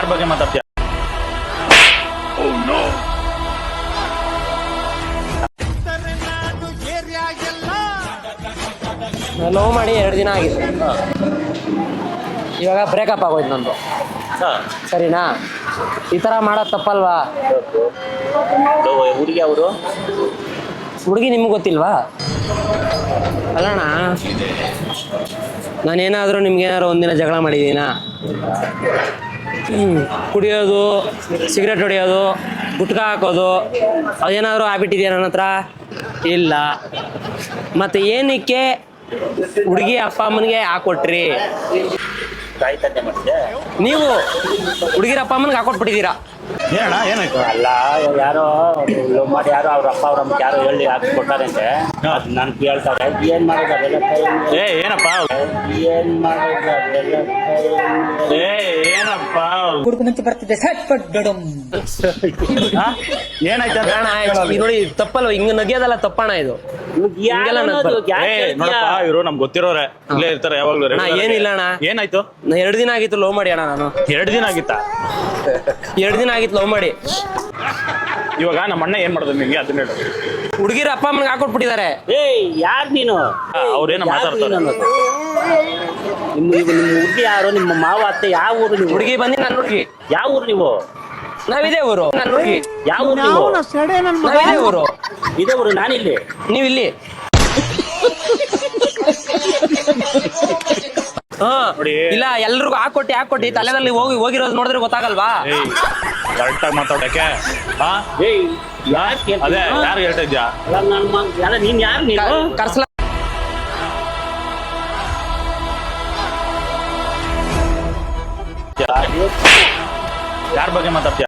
ಯಾರ ಬಗ್ಗೆ ಮಾತಾಡ್ತೀಯ? ಲವ್ ಮಾಡಿ 2 ದಿನ ಆಗಿದೆ. ಇವಾಗ ಬ್ರೇಕಪ್ ಆಗೋಯ್ತು ನಂದು. ಸರಿನಾ? ಈ ಥರ ಮಾಡೋದು ತಪ್ಪಲ್ವಾ? ಹುಡುಗಿ ಅವರು ಹುಡುಗಿ ನಿಮ್ಗೆ ಗೊತ್ತಿಲ್ವಾ? ಅಲ್ಲಣ್ಣ, ನಾನೇನಾದರೂ ನಿಮ್ಗೇನಾದ್ರು ಒಂದಿನ ಜಗಳ ಮಾಡಿದ್ದೀನಾ? ಕುಡಿಯೋದು, ಸಿಗರೇಟ್ ಹೊಡಿಯೋದು, ಗುಟ್ಕಾ ಹಾಕೋದು ಅದೇನಾದರೂ ಹ್ಯಾಬಿಟ್ ಇದೆಯಾ ನನ್ನ ಹತ್ರ? ಇಲ್ಲ. ಮತ್ತು ಏನಕ್ಕೆ ಹುಡುಗಿ ಅಪ್ಪ ಅಮ್ಮನಿಗೆ ಹಾಕೊಟ್ರಿ? ತಾಯಿ ತಂದೆ ಮಾಡಿದೆ ನೀವು ಹುಡುಗಿರ ಅಪ್ಪ ಅಮ್ಮನಿಗೆ ಹಾಕೊಟ್ಬಿಟ್ಟಿದ್ದೀರಾ. ಏನಣ್ಣ ಏನಾಯ್ತು? ಅಲ್ಲ, ಯಾರೋ ಲವ್ ಮಾಡಿ ಯಾರೋ ಅವ್ರ ಅಪ್ಪ ಅವ್ರ ಅಮ್ಮ ಯಾರೋ ಹೇಳಿ ಹಾಕಿಕೊಟ್ಟಾರಂತೆ. ಅದು ನಾನು ಕೇಳ್ತಾರೆ, ಏನ್ ಮಾಡೋದು ಅದೆಲ್ಲ ಕೈ? ಏನಪ್ಪ ಏನ್ ಮಾಡೋದು ಅದೆಲ್ಲ ಕೈ? ಏನಪ್ಪ ಹುಡುಗನಂತೆ ಬರ್ತಿದ್ದೆ ಸಟ್ ಡಡಮ್. ಏನಾಯ್ತು ಅಂತ ಅಣ್ಣ, ಇದು ನೋಡಿ ತಪ್ಪಲ್ವ? ಹಿಂಗ ನಗಿಯೋದಲ್ಲ ತಪ್ಪಣ ಇದು. ಹಿಂಗೆಲ್ಲ ನಗ್ಬಾರ್ದು. ನೋಡಪ್ಪ, ಇವರು ನಮ್ಗೆ ಗೊತ್ತಿರೋರೆ, ಇಲ್ಲೇ ಇರ್ತಾರೆ ಯಾವಾಗ್ಲೂ. ಅಣ್ಣ ಏನಿಲ್ಲ ಅಣ್ಣ, ಏನಾಯ್ತು? 2 ದಿನ ಆಗಿತ್ತು ಲವ್ ಮಾಡಿ ಅಣ್ಣ. ನಾನು 2 ದಿನ ಆಗಿತ್ತಾ? 2 ದಿನ ಆಗಿತ್ತು ಲವ್ ಮಾಡಿ. ಇವಾಗ ನಮ್ಮ ಅಣ್ಣ ಏನ್ ಮಾಡೋದು ನಿಮ್ಗೆ ಅದನ್ನ ಹೇಳು. ಹುಡುಗಿರ ಅಪ್ಪ ಅಮ್ಮನಿಗೆ ಹಾಕೊಟ್ಬಿಟ್ಟಿದ್ದಾರೆ. ಯಾರು ನೀನು? ಅವ್ರೇನೋ ಮಾತಾಡ್ತಾರೆ. ನಿಮ್ಮ ಹುಡುಗಿ ಯಾರು? ನಿಮ್ಮ ಮಾವ ಅತ್ತೆ ಯಾವ ಊರು ನೀವು? ಹುಡುಗಿ ಬಂದು ನನ್ನ ಹುಡುಗಿ. ಯಾವ ಊರು ನೀವು? ನಾವಿದೇ ಊರು. ನನ್ನ ಹುಡುಗಿ ಯಾವ ಊರು ನೀವು? ನಾವಿದೇ ಊರು. ಇದೇ ಊರು. ನಾನಿಲ್ಲಿ. ನೀವು ಇಲ್ಲಿ. ಹಾ ನೋಡಿ. ಇಲ್ಲ, ಎಲ್ರಿಗೂ ಹಾಕೊಟ್ಟಿ ತಲೆದಲ್ಲಿ ಹೋಗಿರೋದು ನೋಡಿದ್ರೆ ಗೊತ್ತಾಗಲ್ವಾ? ಕರೆಕ್ಟಾಗಿ ಮಾತಾಡಕ್ಕೆ. ಯಾರು ಅದೇ ಯಾರು ಹೇಳ್ತಾ ಇದ್ಯಾ? ನನ್ನ ನೀನ್ ಯಾರು ನೀನು? ಕರ್ಸ್ಲ ಯಾರ ಬಗ್ಗೆ ಮಾತಾಡ್ತೀಯ?